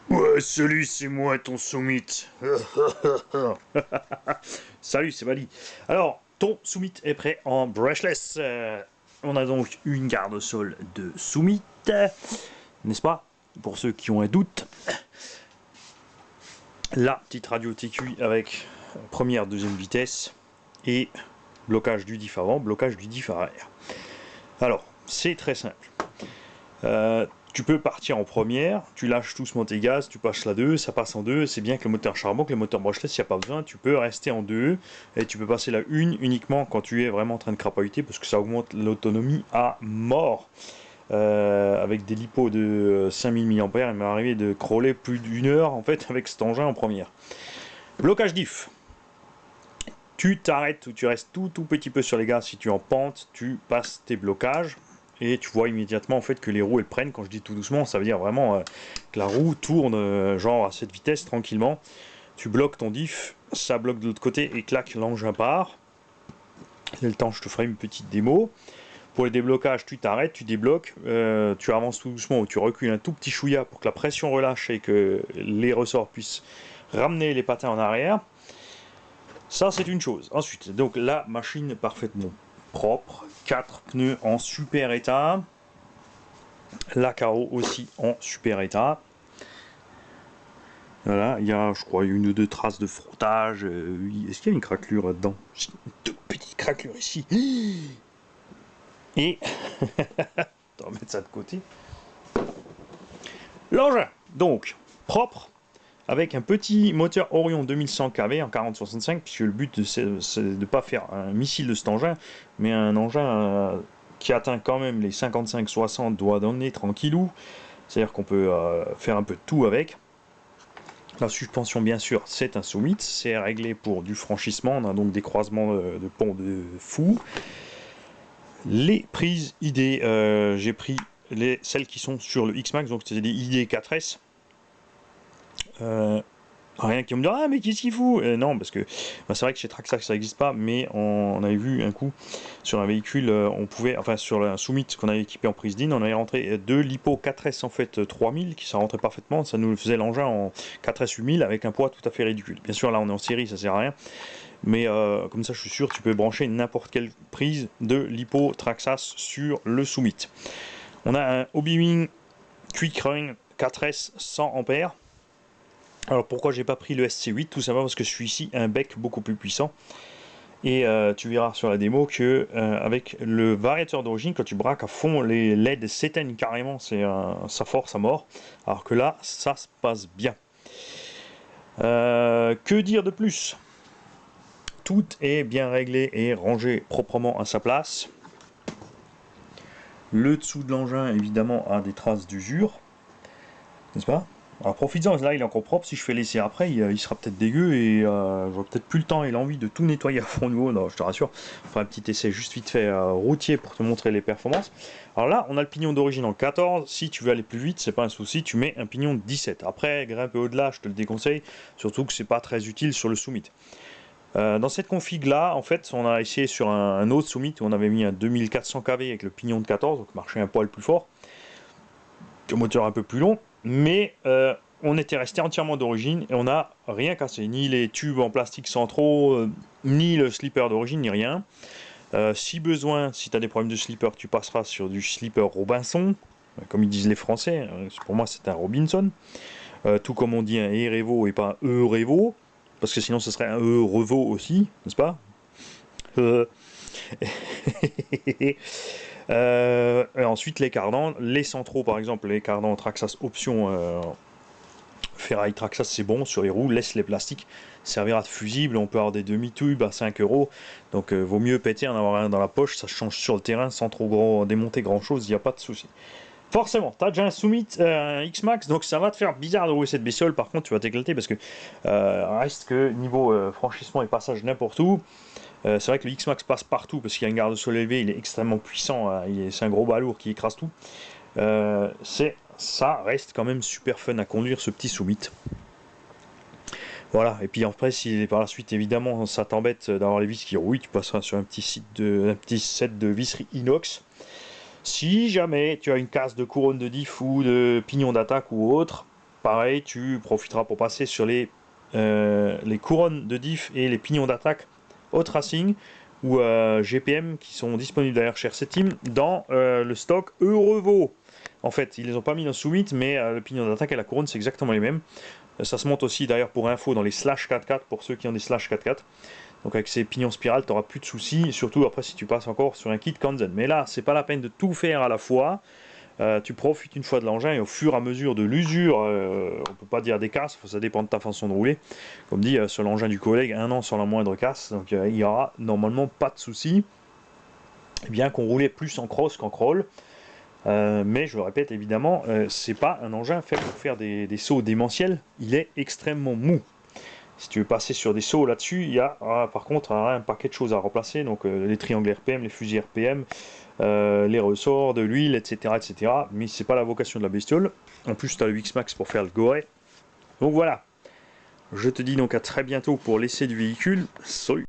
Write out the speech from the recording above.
Ouais, salut, c'est moi, ton Summit. Salut, c'est Bali. Alors, ton Summit est prêt en brushless. On a donc une garde au sol de Summit, n'est-ce pas? Pour ceux qui ont un doute. La petite radio TQ avec première, deuxième vitesse et blocage du diff avant, blocage du diff arrière. Alors, c'est très simple. Tu peux partir en première, tu lâches doucement tes gaz, tu passes la 2, ça passe en 2, c'est bien que le moteur charbon, que le moteur brushless, il n'y a pas besoin, tu peux rester en 2 et tu peux passer la 1 uniquement quand tu es vraiment en train de crapahuter parce que ça augmente l'autonomie à mort. Avec des lipos de 5000 mAh, il m'est arrivé de crawler plus d'une heure en fait avec cet engin en première. Blocage diff. Tu t'arrêtes ou tu restes tout petit peu sur les gaz si tu es en pente, tu passes tes blocages et tu vois immédiatement en fait que les roues elles prennent. Quand je dis tout doucement, ça veut dire vraiment que la roue tourne genre à cette vitesse tranquillement. Tu bloques ton diff, ça bloque de l'autre côté et clac, l'engin part. Et le temps, je te ferai une petite démo. Pour les déblocages, tu t'arrêtes, tu débloques, tu avances tout doucement ou tu recules un tout petit chouïa pour que la pression relâche et que les ressorts puissent ramener les patins en arrière. Ça, c'est une chose. Ensuite, donc la machine est parfaitement propre, 4 pneus en super état, la carreau aussi en super état. Voilà, il y a, je crois, une ou deux traces de frottage. Est-ce qu'il y a une craquelure là-dedans? Une toute petite craquelure ici. Et, on va mettre ça de côté. L'engin, donc, propre, avec un petit moteur Orion 2100 kV en 4065, puisque le but c'est de ne pas faire un missile de cet engin, mais un engin qui atteint quand même les 55-60 doigts dans le nez tranquillou, c'est-à-dire qu'on peut faire un peu de tout avec. La suspension, bien sûr, c'est un Summit, c'est réglé pour du franchissement, on a donc des croisements de ponts de fou. Les prises ID, j'ai pris celles qui sont sur le X-Max, donc c'est des ID 4S. Rien qui me dit ah mais qu'est-ce qu'il fout non parce que bah, c'est vrai que chez Traxxas ça n'existe pas, mais on avait vu un coup sur un véhicule, on pouvait, enfin sur un Summit qu'on avait équipé en prise d'in, on avait rentré deux Lipo 4S en fait 3000 qui ça rentrait parfaitement, ça nous faisait l'engin en 4S 8000 avec un poids tout à fait ridicule. Bien sûr là on est en série, ça sert à rien, mais comme ça je suis sûr tu peux brancher n'importe quelle prise de Lipo Traxxas sur le Summit. On a un Hobbywing Quick Run 4S 100 ampères. Alors pourquoi j'ai pas pris le SC8? Tout simplement parce que celui-ci a un bec beaucoup plus puissant. Et tu verras sur la démo que avec le variateur d'origine, quand tu braques à fond, les LED s'éteignent carrément, ça force à mort. Alors que là, ça se passe bien. Que dire de plus? Tout est bien réglé et rangé proprement à sa place. Le dessous de l'engin, évidemment, a des traces d'usure, n'est-ce pas? Alors profites-en, là il est encore propre, si je fais laisser après, il sera peut-être dégueu et j'aurai peut-être plus le temps et l'envie de tout nettoyer à fond nouveau, non je te rassure, on fera un petit essai juste vite fait routier pour te montrer les performances. Alors là on a le pignon d'origine en 14, si tu veux aller plus vite c'est pas un souci, tu mets un pignon de 17, après grimper au-delà je te le déconseille, surtout que c'est pas très utile sur le Summit. Dans cette config là, en fait on a essayé sur un autre Summit où on avait mis un 2400 kV avec le pignon de 14, donc marchait un poil plus fort, un moteur un peu plus long, mais on était resté entièrement d'origine et on n'a rien cassé, ni les tubes en plastique centraux, ni le slipper d'origine, ni rien. Si besoin, si tu as des problèmes de slipper, tu passeras sur du slipper Robinson, comme ils disent les Français, pour moi c'est un Robinson, tout comme on dit un E-Revo et pas un E-Revo, parce que sinon ce serait un E-Revo aussi, n'est-ce pas? Et ensuite les cardans, les centraux par exemple, les cardans Traxxas option ferraille Traxxas c'est bon, sur les roues, laisse les plastiques, servira de fusible, on peut avoir des demi-tubes à 5 euros, donc vaut mieux péter, en avoir un dans la poche, ça change sur le terrain sans trop démonter grand chose, il n'y a pas de souci. Forcément, t'as déjà un Summit, un X-Max, donc ça va te faire bizarre de rouler cette bestiole, par contre tu vas t'éclater parce que reste que niveau franchissement et passage n'importe où, c'est vrai que le X-Max passe partout parce qu'il y a une garde sol élevé, il est extrêmement puissant, c'est un gros balourd qui écrase tout. Ça reste quand même super fun à conduire ce petit Summit. Voilà, et puis après, si par la suite évidemment ça t'embête d'avoir les vis qui rouillent, tu passeras sur un petit set de visserie inox. Si jamais tu as une casse de couronne de diff ou de pignon d'attaque ou autre, pareil, tu profiteras pour passer sur les couronnes de diff et les pignons d'attaque Hot Racing ou GPM qui sont disponibles d'ailleurs chez RC Team dans le stock Eurevo. En fait, ils les ont pas mis dans Summit, mais le pignon d'attaque et la couronne c'est exactement les mêmes. Ça se monte aussi d'ailleurs pour info dans les slash 4x4 pour ceux qui ont des slash 4x4. Donc avec ces pignons spirales, tu n'auras plus de soucis, surtout après si tu passes encore sur un kit Kanzen. Mais là, c'est pas la peine de tout faire à la fois. Tu profites une fois de l'engin et au fur et à mesure de l'usure, on peut pas dire des casses, ça dépend de ta façon de rouler. Comme dit, sur l'engin du collègue, 1 an sans la moindre casse, donc il n'y aura normalement pas de soucis. Bien qu'on roulait plus en cross qu'en crawl. Mais je le répète évidemment, c'est pas un engin fait pour faire des sauts démentiels, il est extrêmement mou. Si tu veux passer sur des sauts là-dessus, il y a par contre un paquet de choses à remplacer, donc les triangles RPM, les fusils RPM, les ressorts, de l'huile, etc., etc. Mais c'est pas la vocation de la bestiole. En plus, tu as le X-Max pour faire le goret. Donc voilà. Je te dis donc à très bientôt pour l'essai du véhicule. Salut!